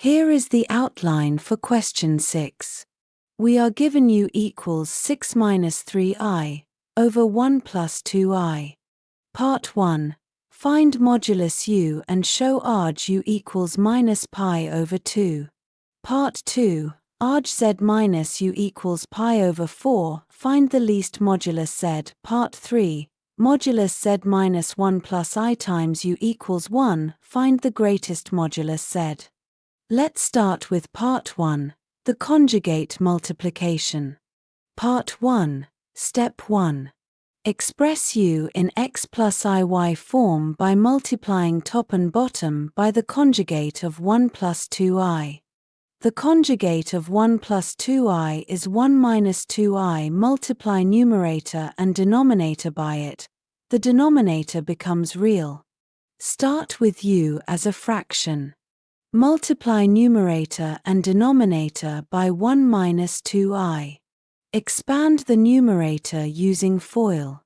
Here is the outline for question 6. We are given u equals 6 minus 3i over 1 plus 2i. Part 1. Find modulus u and show arg u equals minus pi over 2. Part 2. Arg z minus u equals pi over 4. Find the least modulus z. Part 3. Modulus z minus 1 plus I times u equals 1. Find the greatest modulus z. Let's start with Part 1. The conjugate multiplication. Part 1. Step 1. Express u in x plus iy form by multiplying top and bottom by the conjugate of 1 plus 2i. The conjugate of 1 plus 2i is 1 minus 2i. Multiply numerator and denominator by it. The denominator becomes real. Start with u as a fraction. Multiply numerator and denominator by 1 minus 2i. Expand the numerator using FOIL.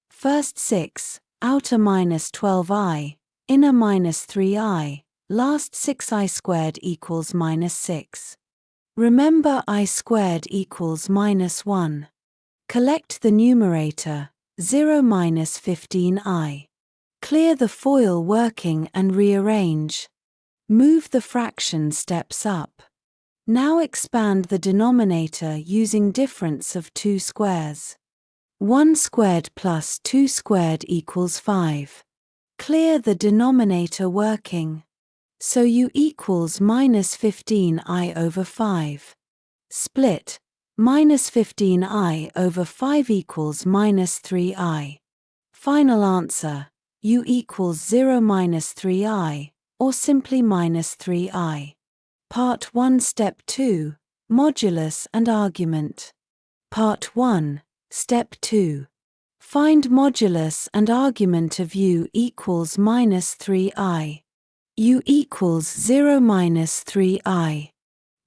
First 6, outer minus 12i, inner minus 3i, last 6i squared equals minus 6. Remember I squared equals minus 1. Collect the numerator, 0 minus 15i. Clear the FOIL working and rearrange. Move the fraction steps up. Now expand the denominator using difference of 2 squares. 1 squared plus 2 squared equals 5. Clear the denominator working. So u equals minus 15i over 5. Split. Minus 15i over 5 equals minus 3i. Final answer. U equals 0 minus 3i, or simply minus 3i. Part 1 Step 2. Modulus and argument. Part 1. Step 2. Find modulus and argument of u equals minus 3i. U equals 0 minus 3i.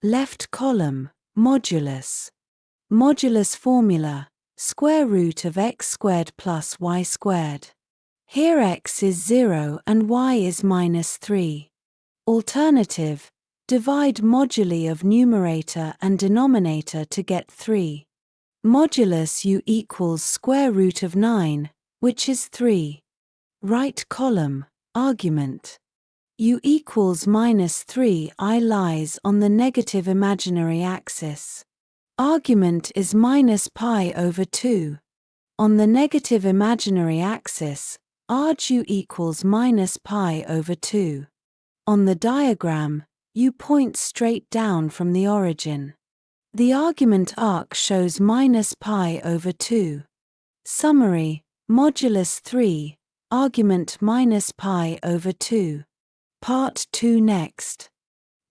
Left column, modulus. Modulus formula, square root of x squared plus y squared. Here x is 0 and y is minus 3. Alternative, divide moduli of numerator and denominator to get 3. Modulus u equals square root of 9, which is 3. Right column, argument. U equals minus 3i lies on the negative imaginary axis. Argument is minus pi over 2. On the negative imaginary axis, arg u equals minus pi over 2. On the diagram, u points straight down from the origin. The argument arc shows minus pi over 2. Summary, modulus 3, argument minus pi over 2. Part 2 next.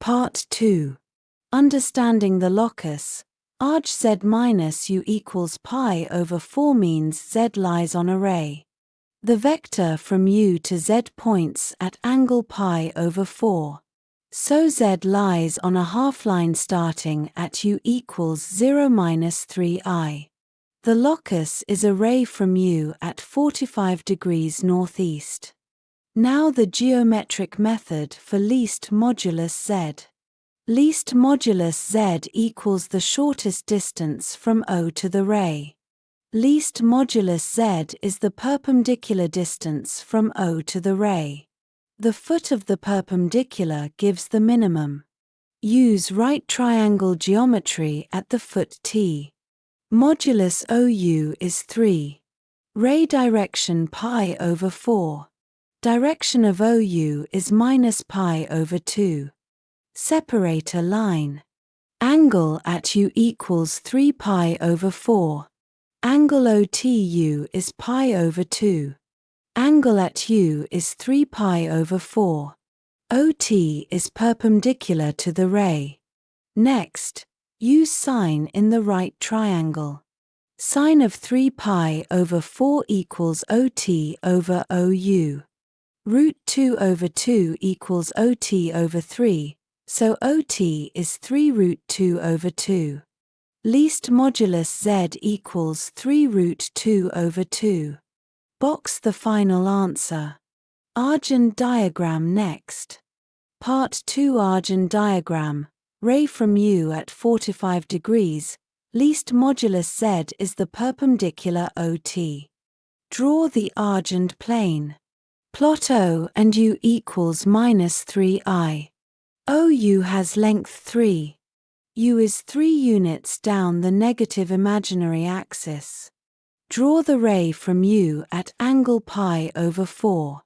Part 2. Understanding the locus. Arg z minus u equals pi over 4 means z lies on array. The vector from u to z points at angle pi over 4. So z lies on a half-line starting at u equals 0 minus 3i. The locus is a ray from u at 45 degrees northeast. Now the geometric method for least modulus z. Least modulus z equals the shortest distance from O to the ray. Least modulus z is the perpendicular distance from O to the ray. The foot of the perpendicular gives the minimum. Use right triangle geometry at the foot T. Modulus OU is 3. Ray direction pi over 4. Direction of OU is minus pi over 2. Separator line. Angle at U equals 3 pi over 4. Angle OTU is pi over 2. Angle at U is 3 pi over 4. OT is perpendicular to the ray. Next, use sine in the right triangle. Sine of 3 pi over 4 equals OT over OU. Root 2 over 2 equals OT over 3, so OT is 3 root 2 over 2. Least modulus Z equals 3 root 2 over 2. Box the final answer. Argand diagram next. Part 2 Argand diagram. Ray from U at 45 degrees, least modulus Z is the perpendicular OT. Draw the Argand plane. Plot O and U equals -3i. OU has length 3. U is 3 units down the negative imaginary axis. Draw the ray from U at angle pi/4.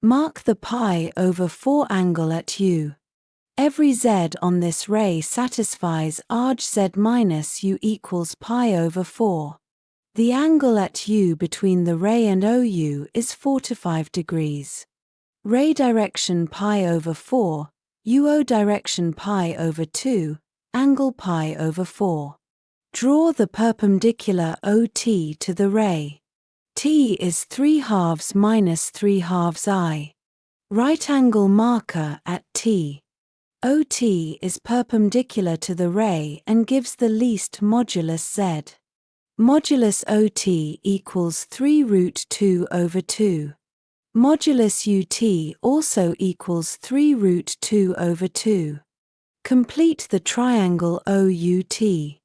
Mark the pi/4 angle at U. Every Z on this ray satisfies arg Z minus U equals pi/4. The angle at U between the ray and OU is 45 degrees. Ray direction pi/4, UO direction pi/2, angle pi/4. Draw the perpendicular OT to the ray. T is 3/2 minus 3/2 I. Right angle marker at T. OT is perpendicular to the ray and gives the least modulus Z. Modulus OT equals 3√2/2. Modulus UT also equals 3√2/2. Complete the triangle OUT.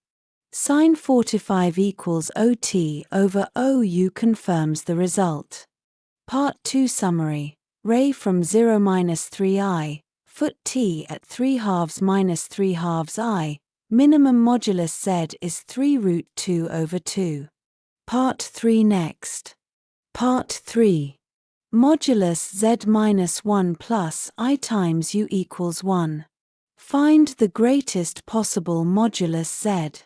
Sin 45 equals OT over OU confirms the result. Part 2 Summary. Ray from 0-3i, foot T at 3/2 minus 3/2 I, minimum modulus Z is 3√2/2. Part 3 Next. Part 3. Modulus Z minus 1 plus I times U equals 1. Find the greatest possible modulus Z.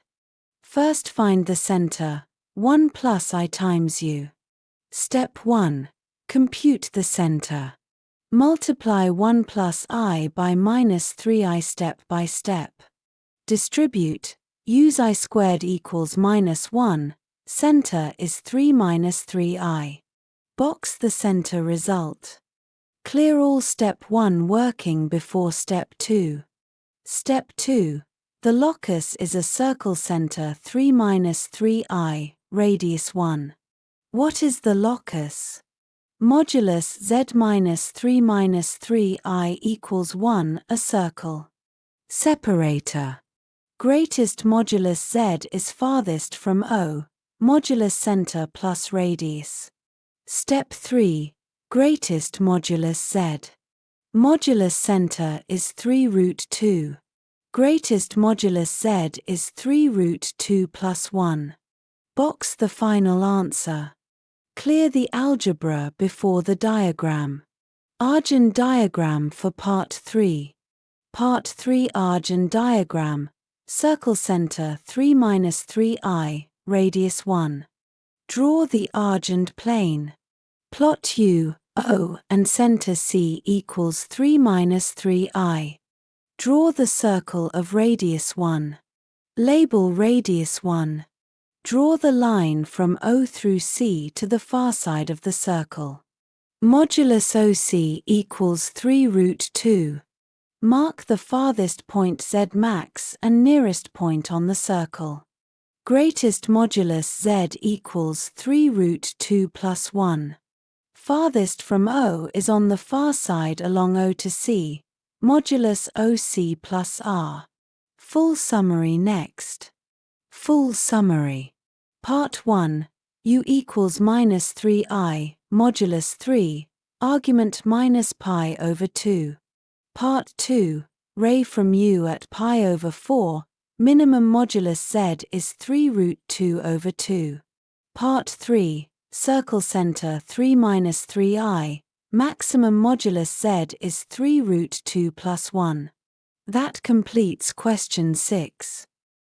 First find the center, 1 plus I times U. Step 1. Compute the center. Multiply 1 plus I by -3i step by step. Distribute, use I squared equals -1, center is 3 minus 3i. Box the center result. Clear all step 1 working before step 2. Step 2. The locus is a circle center 3 minus 3i, radius 1. What is the locus? Modulus Z minus 3 minus 3i equals 1, a circle. Separator. Greatest modulus Z is farthest from O, modulus center plus radius. Step 3. Greatest modulus Z. Modulus center is 3√2. Greatest modulus Z is 3√2 plus 1. Box the final answer. Clear the algebra before the diagram. Argand diagram for Part 3. Part 3 Argand diagram. Circle center 3 minus 3i, radius 1. Draw the Argand plane. Plot U, O and center C equals 3 minus 3i. Draw the circle of radius 1. Label radius 1. Draw the line from O through C to the far side of the circle. Modulus OC equals 3√2. Mark the farthest point Z max and nearest point on the circle. Greatest modulus Z equals 3√2 plus 1. Farthest from O is on the far side along O to C, modulus OC plus R. Full summary next. Full summary. Part 1. U equals -3i, modulus 3, argument -pi/2. Part 2. Ray from U at pi/4, minimum modulus Z is 3√2/2. Part 3. Circle center 3 minus 3i, maximum modulus Z is 3√2 plus 1. That completes question 6.